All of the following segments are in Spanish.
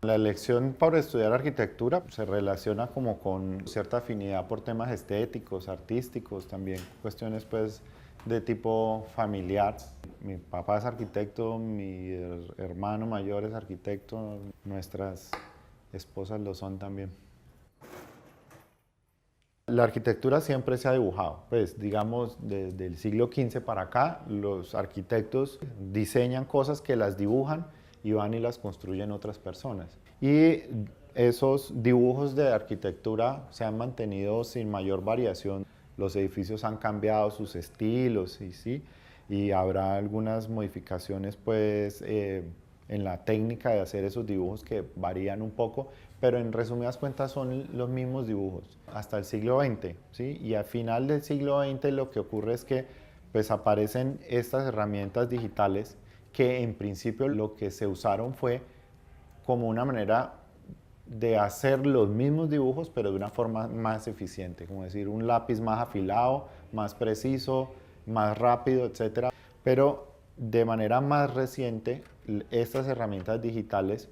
La elección para estudiar arquitectura se relaciona como con cierta afinidad por temas estéticos, artísticos, también cuestiones pues de tipo familiar. Mi papá es arquitecto, mi hermano mayor es arquitecto, nuestras esposas lo son también. La arquitectura siempre se ha dibujado, pues digamos desde el siglo XV para acá los arquitectos diseñan cosas que las dibujan y van y las construyen otras personas. Y esos dibujos de arquitectura se han mantenido sin mayor variación. Los edificios han cambiado sus estilos y sí, y habrá algunas modificaciones pues en la técnica de hacer esos dibujos que varían un poco, pero en resumidas cuentas son los mismos dibujos hasta el siglo XX, ¿sí? Y al final del siglo XX lo que ocurre es que pues aparecen estas herramientas digitales que en principio lo que se usaron fue como una manera de hacer los mismos dibujos pero de una forma más eficiente, como decir un lápiz más afilado, más preciso, más rápido, etcétera. Pero de manera más reciente, estas herramientas digitales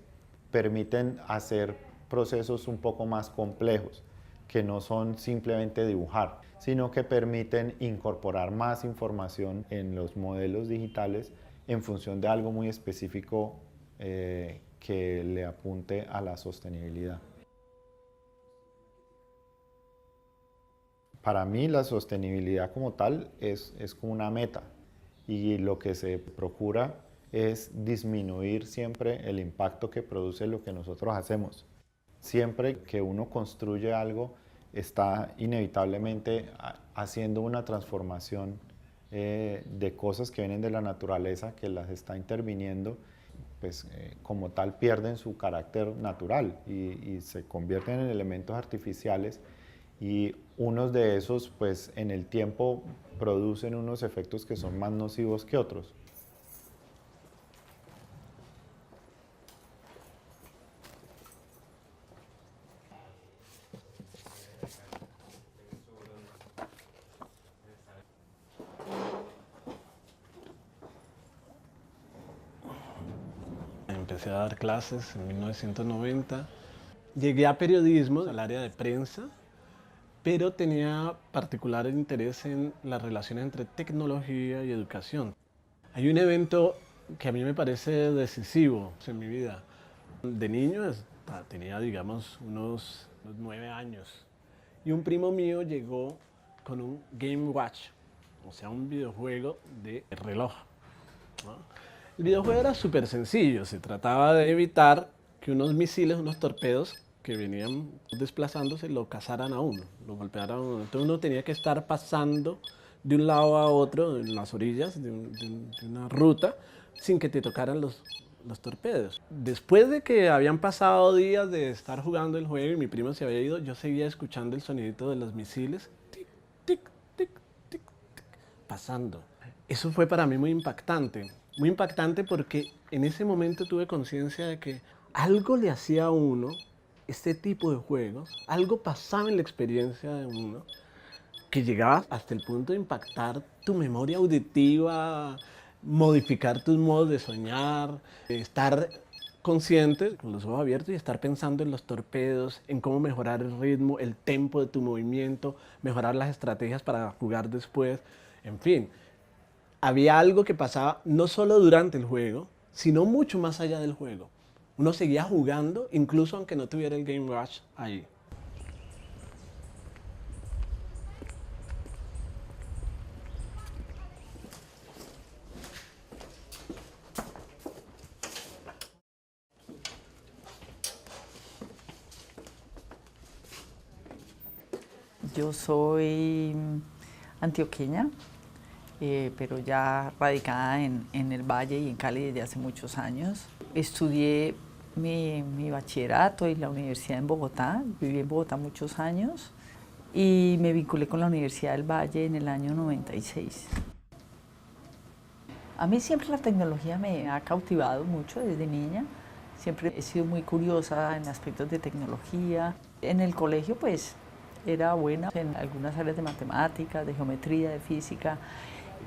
permiten hacer procesos un poco más complejos, que no son simplemente dibujar, sino que permiten incorporar más información en los modelos digitales en función de algo muy específico que le apunte a la sostenibilidad. Para mí la sostenibilidad como tal es como una meta y lo que se procura es disminuir siempre el impacto que produce lo que nosotros hacemos. Siempre que uno construye algo está inevitablemente haciendo una transformación de cosas que vienen de la naturaleza, que las está interviniendo, pues como tal pierden su carácter natural y se convierten en elementos artificiales y unos de esos pues en el tiempo producen unos efectos que son más nocivos que otros. Empecé a dar clases en 1990. Llegué a periodismo, al área de prensa, pero tenía particular interés en las relaciones entre tecnología y educación. Hay un evento que a mí me parece decisivo en mi vida. De niño tenía, digamos, unos 9 años. Y un primo mío llegó con un Game Watch, o sea, un videojuego de reloj, ¿no? El videojuego era súper sencillo, se trataba de evitar que unos misiles, unos torpedos que venían desplazándose lo cazaran a uno, lo golpearan a uno. Entonces uno tenía que estar pasando de un lado a otro en las orillas de una ruta sin que te tocaran los torpedos. Después de que habían pasado días de estar jugando el juego y mi primo se había ido, yo seguía escuchando el sonidito de los misiles, tic, tic, tic, tic, tic, pasando. Eso fue para mí muy impactante porque en ese momento tuve conciencia de que algo le hacía a uno este tipo de juegos, algo pasaba en la experiencia de uno que llegaba hasta el punto de impactar tu memoria auditiva, modificar tus modos de soñar, estar consciente con los ojos abiertos y estar pensando en los torpedos, en cómo mejorar el ritmo, el tempo de tu movimiento, mejorar las estrategias para jugar después, en fin. Había algo que pasaba no solo durante el juego, sino mucho más allá del juego. Uno seguía jugando, incluso aunque no tuviera el Game Watch ahí. Yo soy antioqueña, pero ya radicada en el Valle y en Cali desde hace muchos años. Estudié mi bachillerato y la universidad en Bogotá, viví en Bogotá muchos años y me vinculé con la Universidad del Valle en el año 96. A mí siempre la tecnología me ha cautivado mucho desde niña. Siempre he sido muy curiosa en aspectos de tecnología. En el colegio pues era buena en algunas áreas de matemáticas, de geometría, de física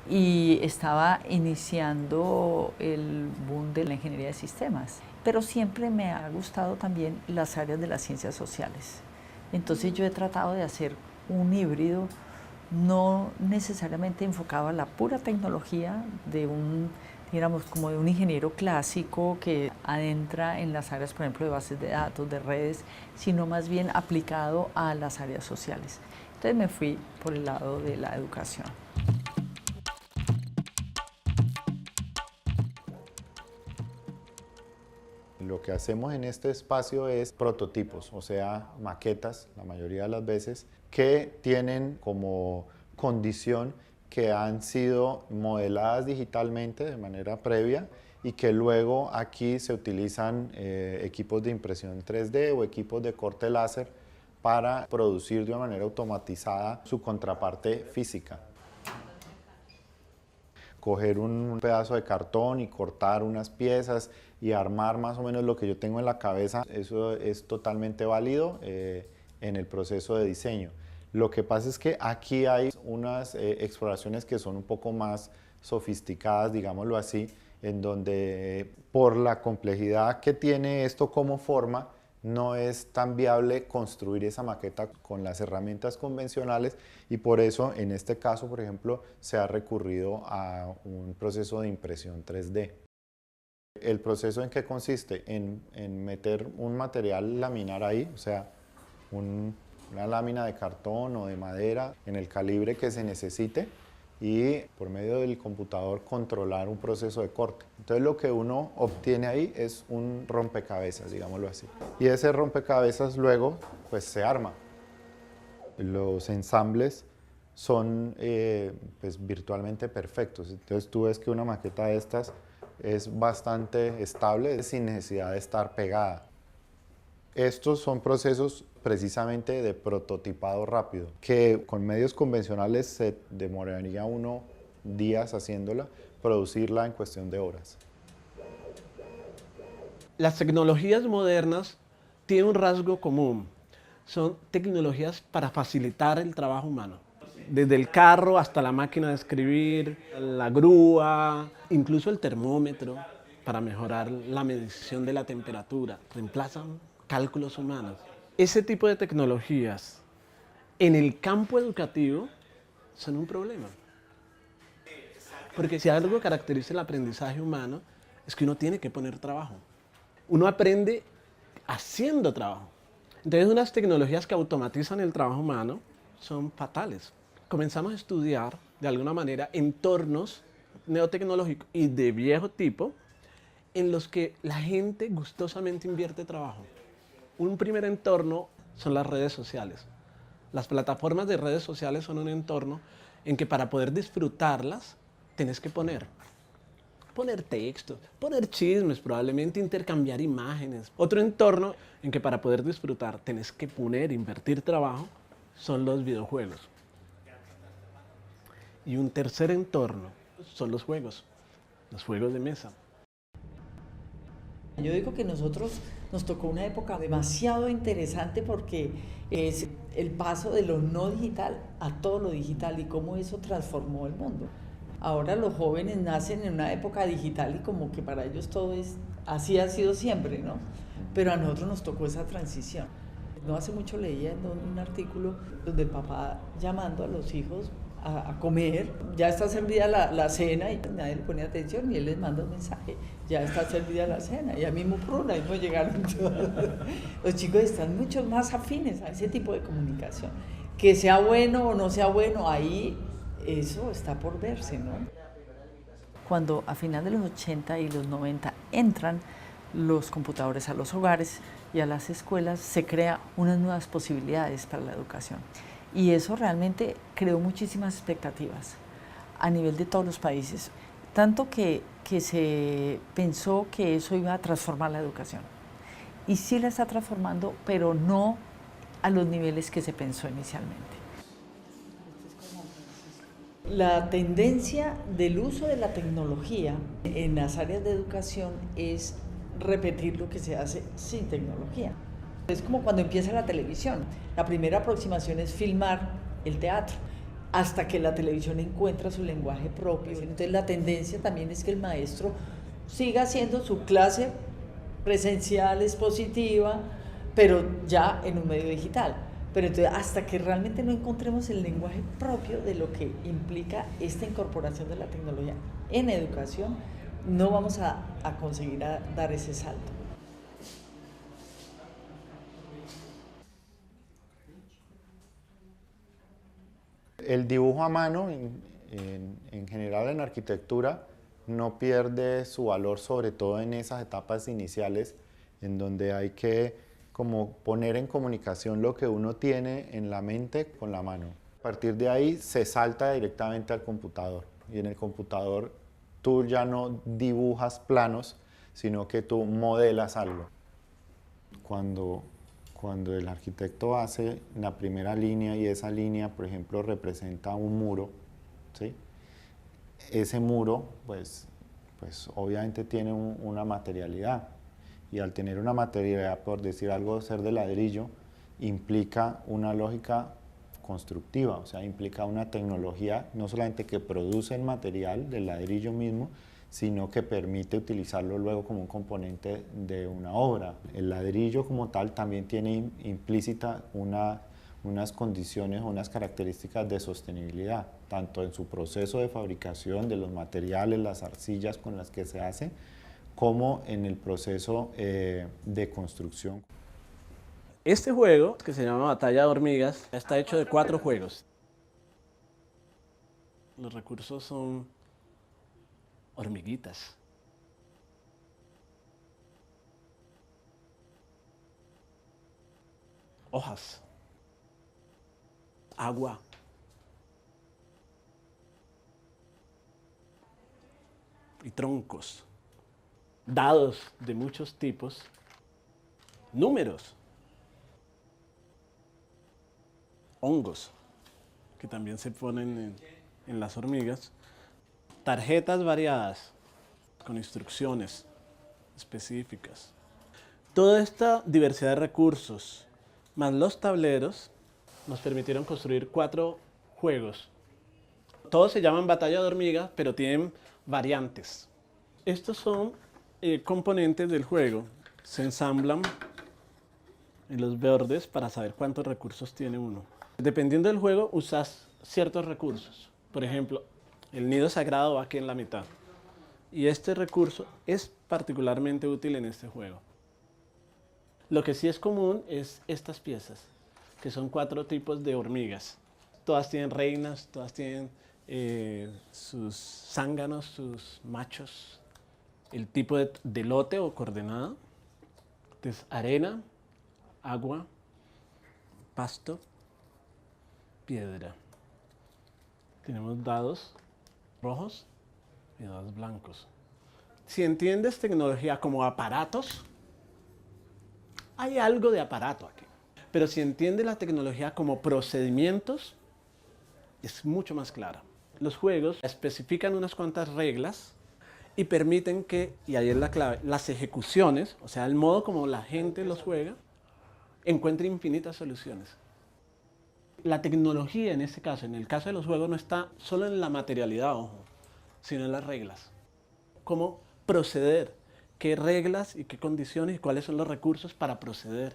y estaba iniciando el boom de la ingeniería de sistemas. pero siempre me ha gustado también las áreas de las ciencias sociales. Entonces yo he tratado de hacer un híbrido, no necesariamente enfocado a la pura tecnología de un, digamos, como de un ingeniero clásico que adentra en las áreas, por ejemplo, de bases de datos, de redes, sino más bien aplicado a las áreas sociales. Entonces me fui por el lado de la educación. Lo que hacemos en este espacio es prototipos, o sea, maquetas, la mayoría de las veces, que tienen como condición que han sido modeladas digitalmente de manera previa y que luego aquí se utilizan equipos de impresión 3D o equipos de corte láser para producir de una manera automatizada su contraparte física. Coger un pedazo de cartón y cortar unas piezas y armar más o menos lo que yo tengo en la cabeza, eso es totalmente válido en el proceso de diseño. Lo que pasa es que aquí hay unas exploraciones que son un poco más sofisticadas, digámoslo así, en donde por la complejidad que tiene esto como forma, no es tan viable construir esa maqueta con las herramientas convencionales y por eso en este caso, por ejemplo, se ha recurrido a un proceso de impresión 3D. ¿El proceso en qué consiste? En meter un material laminar ahí, o sea, una lámina de cartón o de madera en el calibre que se necesite y por medio del computador controlar un proceso de corte. Entonces lo que uno obtiene ahí es un rompecabezas, digámoslo así. Y ese rompecabezas luego pues se arma. Los ensambles son pues, virtualmente perfectos. Entonces tú ves que una maqueta de estas es bastante estable sin necesidad de estar pegada. Estos son procesos precisamente de prototipado rápido, que con medios convencionales se demoraría uno días haciéndola, producirla en cuestión de horas. Las tecnologías modernas tienen un rasgo común. Son tecnologías para facilitar el trabajo humano. Desde el carro hasta la máquina de escribir, la grúa, incluso el termómetro para mejorar la medición de la temperatura. Reemplazan cálculos humanos. Ese tipo de tecnologías en el campo educativo son un problema. Porque si algo caracteriza el aprendizaje humano es que uno tiene que poner trabajo. Uno aprende haciendo trabajo. Entonces unas tecnologías que automatizan el trabajo humano son fatales. Comenzamos a estudiar de alguna manera entornos neotecnológicos y de viejo tipo en los que la gente gustosamente invierte trabajo. Un primer entorno son las redes sociales. Las plataformas de redes sociales son un entorno en que para poder disfrutarlas tenés que poner textos, poner chismes, probablemente intercambiar imágenes. Otro entorno en que para poder disfrutar tenés que invertir trabajo, son los videojuegos. Y un tercer entorno son los juegos de mesa. Yo digo que nosotros nos tocó una época demasiado interesante porque es el paso de lo no digital a todo lo digital y cómo eso transformó el mundo. Ahora los jóvenes nacen en una época digital y como que para ellos todo es, así ha sido siempre, ¿no? Pero a nosotros nos tocó esa transición. No hace mucho leía en un artículo donde el papá llamando a los hijos a comer, ya está servida la cena y nadie le pone atención y él les manda un mensaje, ya está servida la cena y a mí no llegaron todos. Los chicos están mucho más afines a ese tipo de comunicación. Que sea bueno o no sea bueno, ahí eso está por verse, ¿no? Cuando a final de los 80 y los 90 entran los computadores a los hogares y a las escuelas, se crean unas nuevas posibilidades para la educación. Y eso realmente creó muchísimas expectativas a nivel de todos los países, tanto que se pensó que eso iba a transformar la educación. Y sí la está transformando, pero no a los niveles que se pensó inicialmente. La tendencia del uso de la tecnología en las áreas de educación es repetir lo que se hace sin tecnología. Es como cuando empieza la televisión. La primera aproximación es filmar el teatro, hasta que la televisión encuentra su lenguaje propio. Entonces la tendencia también es que el maestro siga haciendo su clase presencial expositiva, pero ya en un medio digital. Pero entonces, hasta que realmente no encontremos el lenguaje propio de lo que implica esta incorporación de la tecnología en educación, no vamos a conseguir dar ese salto. El dibujo a mano, en general en arquitectura, no pierde su valor, sobre todo en esas etapas iniciales, en donde hay que como poner en comunicación lo que uno tiene en la mente con la mano. A partir de ahí se salta directamente al computador, y en el computador tú ya no dibujas planos, sino que tú modelas algo. Cuando el arquitecto hace la primera línea y esa línea, por ejemplo, representa un muro, ¿sí? Ese muro, pues obviamente tiene una materialidad, y al tener una materialidad, por decir algo, ser de ladrillo, implica una lógica constructiva, o sea, implica una tecnología no solamente que produce el material del ladrillo mismo, sino que permite utilizarlo luego como un componente de una obra. El ladrillo como tal también tiene implícita unas condiciones, unas características de sostenibilidad, tanto en su proceso de fabricación de los materiales, las arcillas con las que se hace, como en el proceso de construcción. Este juego, que se llama Batalla de Hormigas, está hecho de 4 juegos. Los recursos son hormiguitas, hojas, agua, y troncos, dados de muchos tipos, números, hongos, que también se ponen en las hormigas, tarjetas variadas con instrucciones específicas. Toda esta diversidad de recursos, más los tableros, nos permitieron construir 4 juegos. Todos se llaman Batalla de Hormigas, pero tienen variantes. Estos son componentes del juego. Se ensamblan en los bordes para saber cuántos recursos tiene uno. Dependiendo del juego, usas ciertos recursos. Por ejemplo, el nido sagrado va aquí en la mitad. Y este recurso es particularmente útil en este juego. Lo que sí es común es estas piezas, que son 4 tipos de hormigas. Todas tienen reinas, todas tienen sus zánganos, sus machos, el tipo de lote o coordenada. Entonces, arena, agua, pasto, piedra. Tenemos dados rojos y dados blancos. Si entiendes tecnología como aparatos, hay algo de aparato aquí. Pero si entiendes la tecnología como procedimientos, es mucho más clara. Los juegos especifican unas cuantas reglas y permiten que, y ahí es la clave, las ejecuciones, o sea, el modo como la gente los juega, encuentre infinitas soluciones. La tecnología en este caso, en el caso de los juegos, no está solo en la materialidad, ojo, sino en las reglas. Cómo proceder, qué reglas y qué condiciones y cuáles son los recursos para proceder.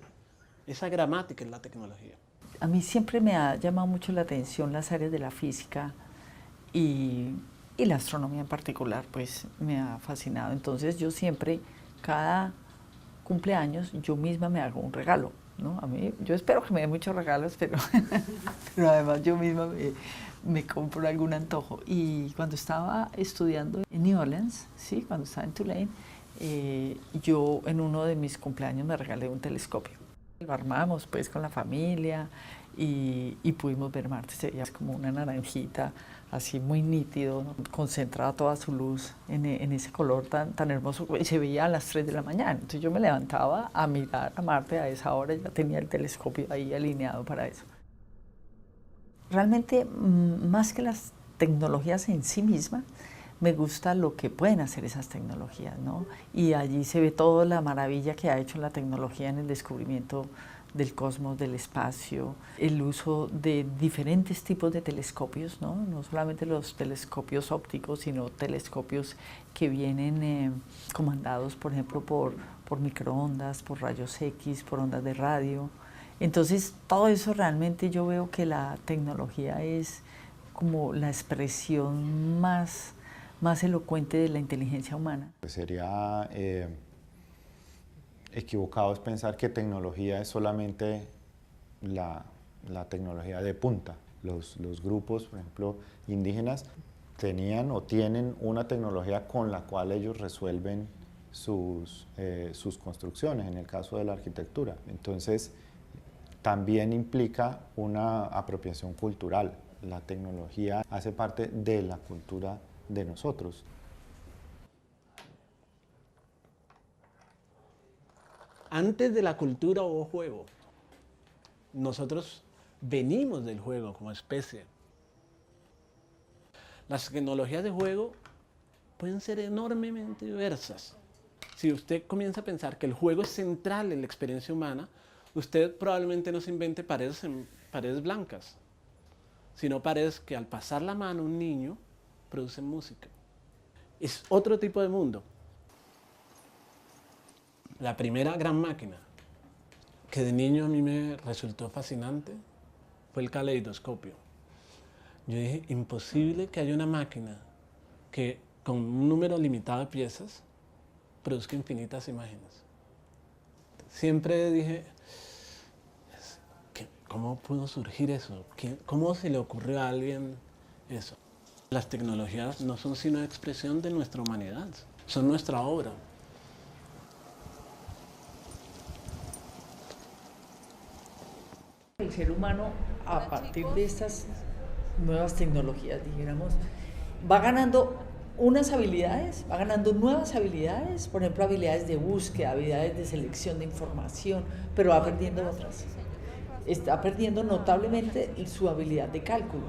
Esa gramática es la tecnología. A mí siempre me ha llamado mucho la atención las áreas de la física y la astronomía en particular, pues me ha fascinado. Entonces yo siempre, cada cumpleaños, yo misma me hago un regalo, ¿no? A mí, yo espero que me den muchos regalos, pero además yo misma me compro algún antojo. Y cuando estaba estudiando en New Orleans, ¿sí? Cuando estaba en Tulane, yo en uno de mis cumpleaños me regalé un telescopio. Lo armamos pues con la familia y pudimos ver Marte. Se veía como una naranjita, así muy nítido, ¿no? Concentraba toda su luz en ese color tan hermoso, y se veía a las 3 de la mañana. Entonces yo me levantaba a mirar a Marte a esa hora, ya tenía el telescopio ahí alineado para eso. Realmente, más que las tecnologías en sí mismas, me gusta lo que pueden hacer esas tecnologías, ¿no? Y allí se ve toda la maravilla que ha hecho la tecnología en el descubrimiento del cosmos, del espacio, el uso de diferentes tipos de telescopios, ¿no? No solamente los telescopios ópticos, sino telescopios que vienen comandados, por ejemplo, por microondas, por rayos X, por ondas de radio. Entonces, todo eso realmente yo veo que la tecnología es como la expresión más elocuente de la inteligencia humana. Sería equivocado es pensar que tecnología es solamente la tecnología de punta. Los grupos, por ejemplo, indígenas, tenían o tienen una tecnología con la cual ellos resuelven sus construcciones, en el caso de la arquitectura. Entonces, también implica una apropiación cultural. La tecnología hace parte de la cultura de nosotros. Antes de la cultura hubo juego. Nosotros venimos del juego como especie. Las tecnologías de juego pueden ser enormemente diversas. Si usted comienza a pensar que el juego es central en la experiencia humana, usted probablemente no se invente paredes blancas, sino paredes que al pasar la mano un niño producen música. Es otro tipo de mundo. La primera gran máquina que de niño a mí me resultó fascinante fue el caleidoscopio. Yo dije, imposible que haya una máquina que con un número limitado de piezas produzca infinitas imágenes. Siempre dije, ¿cómo pudo surgir eso? ¿Cómo se le ocurrió a alguien eso? Las tecnologías no son sino expresión de nuestra humanidad, son nuestra obra. El ser humano, a partir de estas nuevas tecnologías, dijéramos, va ganando unas habilidades, va ganando nuevas habilidades, por ejemplo, habilidades de búsqueda, habilidades de selección de información, pero va perdiendo otras. Está perdiendo notablemente su habilidad de cálculo.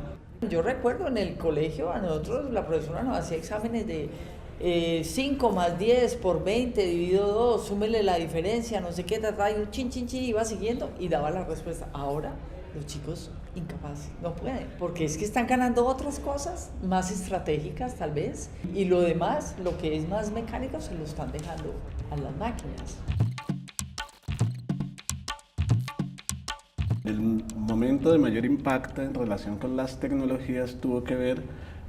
Yo recuerdo en el colegio, a nosotros la profesora nos hacía exámenes de 5 más 10 por 20 dividido 2, súmele la diferencia, no sé qué, y un chin, iba siguiendo y daba la respuesta. Ahora los chicos incapaces, no pueden, porque es que están ganando otras cosas más estratégicas tal vez, y lo demás, lo que es más mecánico, se lo están dejando a las máquinas. El momento de mayor impacto en relación con las tecnologías tuvo que ver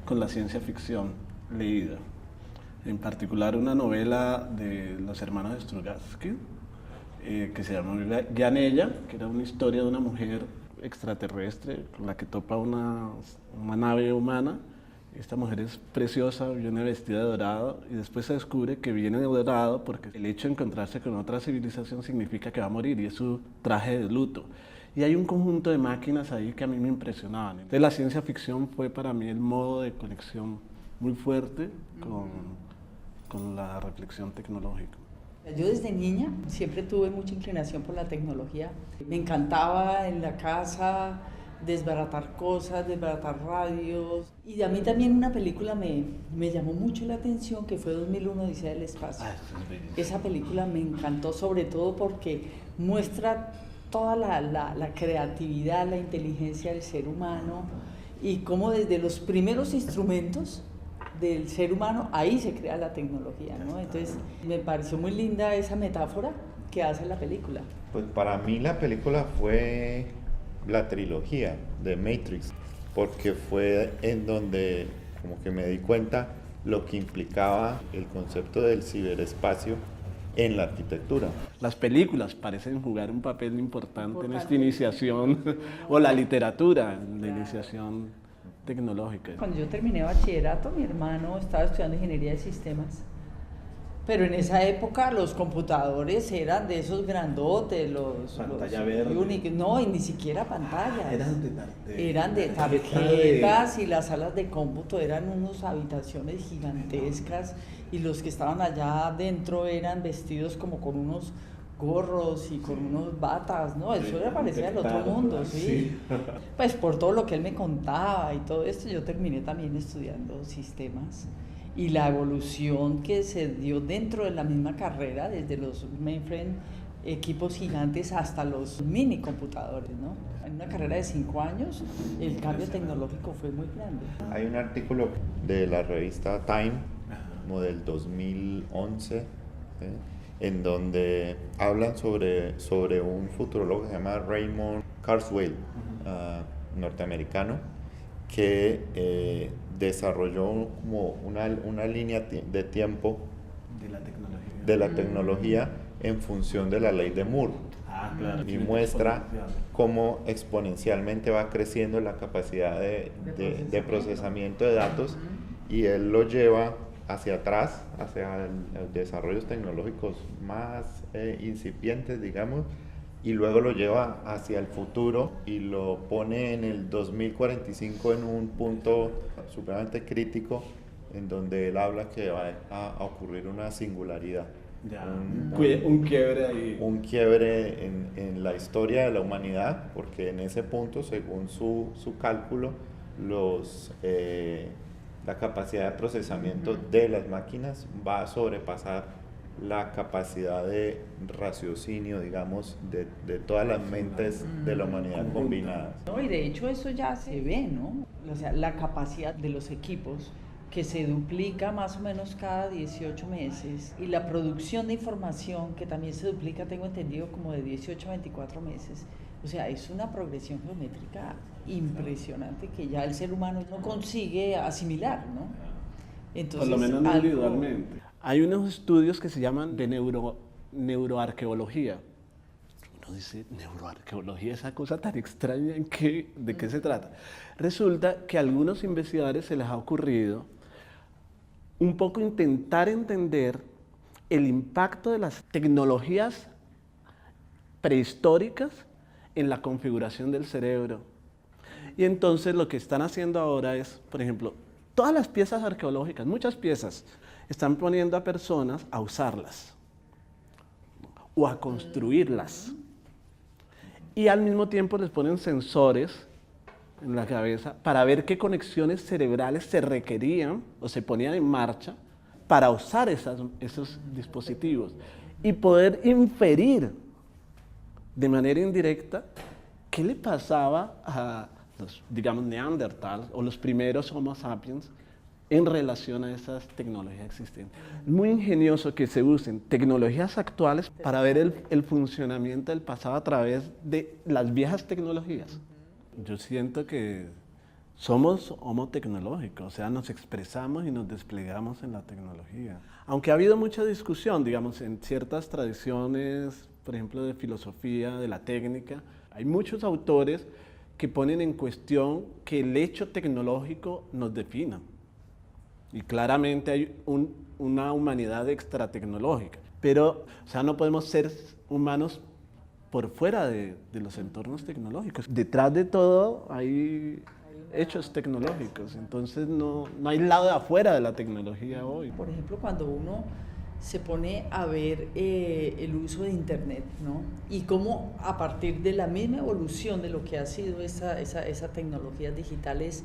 con la ciencia ficción leída. En particular una novela de los hermanos Strugatsky, que se llama Yanella, que era una historia de una mujer extraterrestre con la que topa una nave humana. Esta mujer es preciosa, viene vestida de dorado y después se descubre que viene de dorado porque el hecho de encontrarse con otra civilización significa que va a morir y es su traje de luto. Y hay un conjunto de máquinas ahí que a mí me impresionaban. Entonces la ciencia ficción fue para mí el modo de conexión muy fuerte con la reflexión tecnológica. Yo desde niña siempre tuve mucha inclinación por la tecnología. Me encantaba en la casa desbaratar cosas, desbaratar radios. Y a mí también una película me llamó mucho la atención, que fue 2001, Odisea del Espacio. Esa película me encantó sobre todo porque muestra toda la creatividad, la inteligencia del ser humano y cómo desde los primeros instrumentos del ser humano, ahí se crea la tecnología, ¿no? Entonces me pareció muy linda esa metáfora que hace la película. Pues para mí la película fue la trilogía de Matrix, porque fue en donde como que me di cuenta lo que implicaba el concepto del ciberespacio en la arquitectura. Las películas parecen jugar un papel importante en esta iniciación, o la literatura, la iniciación tecnológica. Cuando yo terminé bachillerato, mi hermano estaba estudiando ingeniería de sistemas, pero en esa época los computadores eran de esos grandotes, Pantalla los verde. Unix, no, y ni siquiera pantallas. Eran de tarjetas tarjetas y las salas de cómputo eran unas habitaciones gigantescas y los que estaban allá adentro eran vestidos como con unos gorros y con unos batas, ¿no? Eso era parecía el otro mundo, sí. Pues por todo lo que él me contaba y todo esto, yo terminé también estudiando sistemas y la evolución que se dio dentro de la misma carrera, desde los mainframe, equipos gigantes hasta los mini computadores, ¿no? En una carrera de 5 años, el cambio tecnológico fue muy grande. Hay un artículo de la revista Time, como del 2011, en donde hablan sobre un futurólogo que se llama Raymond Kurzweil, norteamericano, que desarrolló como una línea de tiempo de la tecnología en función de la ley de Moore. Claro, Y muestra cómo exponencialmente va creciendo la capacidad de procesamiento de datos, y él lo lleva hacia atrás, hacia los desarrollos tecnológicos más incipientes, digamos, y luego lo lleva hacia el futuro y lo pone en el 2045 en un punto supremamente crítico, en donde él habla que va a ocurrir una singularidad. Un quiebre ahí. Un quiebre en la historia de la humanidad, porque en ese punto, según su cálculo, la capacidad de procesamiento de las máquinas va a sobrepasar la capacidad de raciocinio, digamos, de todas las mentes de la humanidad combinadas. No, y de hecho eso ya se ve, ¿no? O sea, la capacidad de los equipos que se duplica más o menos cada 18 meses, y la producción de información que también se duplica, tengo entendido, como de 18 a 24 meses. O sea, es una progresión geométrica impresionante que ya el ser humano no consigue asimilar, ¿no? Entonces, por lo menos no individualmente. Hay unos estudios que se llaman de neuroarqueología. Uno dice, neuroarqueología, esa cosa tan extraña, ¿de qué se trata? Resulta que a algunos investigadores se les ha ocurrido un poco intentar entender el impacto de las tecnologías prehistóricas en la configuración del cerebro. Y entonces lo que están haciendo ahora es, por ejemplo, todas las piezas arqueológicas, muchas piezas, están poniendo a personas a usarlas o a construirlas. Y al mismo tiempo les ponen sensores en la cabeza para ver qué conexiones cerebrales se requerían o se ponían en marcha para usar esos dispositivos y poder inferir de manera indirecta qué le pasaba a los, digamos, neandertals o los primeros Homo sapiens en relación a esas tecnologías existentes. Es muy ingenioso que se usen tecnologías actuales para ver el funcionamiento del pasado a través de las viejas tecnologías. Yo siento que somos homo tecnológicos, o sea, nos expresamos y nos desplegamos en la tecnología. Aunque ha habido mucha discusión, digamos, en ciertas tradiciones, por ejemplo, de filosofía, de la técnica, hay muchos autores que ponen en cuestión que el hecho tecnológico nos defina. Y claramente hay una humanidad extratecnológica. Pero, o sea, no podemos ser humanos por fuera de los entornos tecnológicos. Detrás de todo hay hechos tecnológicos. Entonces no hay lado de afuera de la tecnología hoy. Por ejemplo, cuando uno se pone a ver el uso de Internet, ¿no? Y cómo a partir de la misma evolución de lo que ha sido esa tecnologías digitales,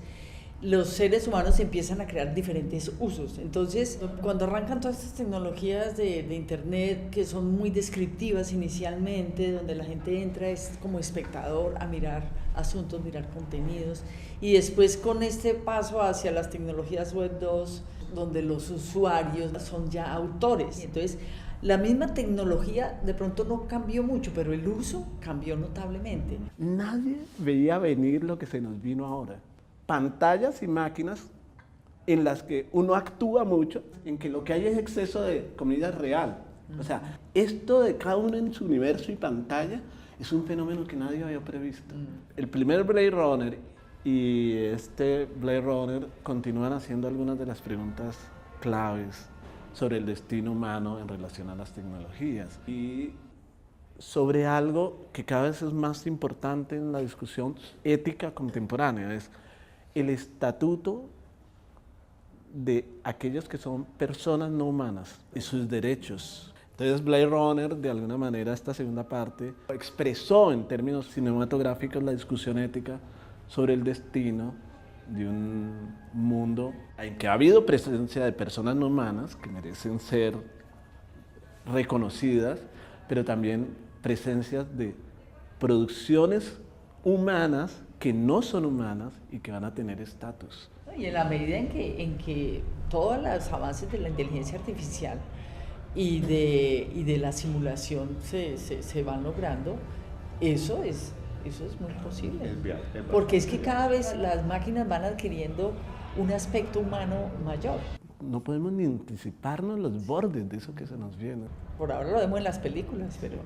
los seres humanos empiezan a crear diferentes usos. Entonces, cuando arrancan todas estas tecnologías de Internet, que son muy descriptivas inicialmente, donde la gente entra es como espectador a mirar asuntos, mirar contenidos, y después con este paso hacia las tecnologías Web 2, donde los usuarios son ya autores. Entonces, la misma tecnología de pronto no cambió mucho, pero el uso cambió notablemente. Nadie veía venir lo que se nos vino ahora. Pantallas y máquinas en las que uno actúa mucho, en que lo que hay es exceso de comida real. O sea, esto de cada uno en su universo y pantalla es un fenómeno que nadie había previsto. El primer Blade Runner y este Blade Runner continúan haciendo algunas de las preguntas claves sobre el destino humano en relación a las tecnologías y sobre algo que cada vez es más importante en la discusión ética contemporánea, es el estatuto de aquellos que son personas no humanas y sus derechos. Entonces Blade Runner, de alguna manera, esta segunda parte, expresó en términos cinematográficos la discusión ética sobre el destino de un mundo en que ha habido presencia de personas no humanas que merecen ser reconocidas, pero también presencias de producciones humanas que no son humanas y que van a tener estatus. Y en la medida en que todos los avances de la inteligencia artificial y de la simulación se van logrando, eso es muy posible. Porque es que cada vez las máquinas van adquiriendo un aspecto humano mayor. No podemos ni anticiparnos los bordes de eso que se nos viene. Por ahora lo vemos en las películas, pero...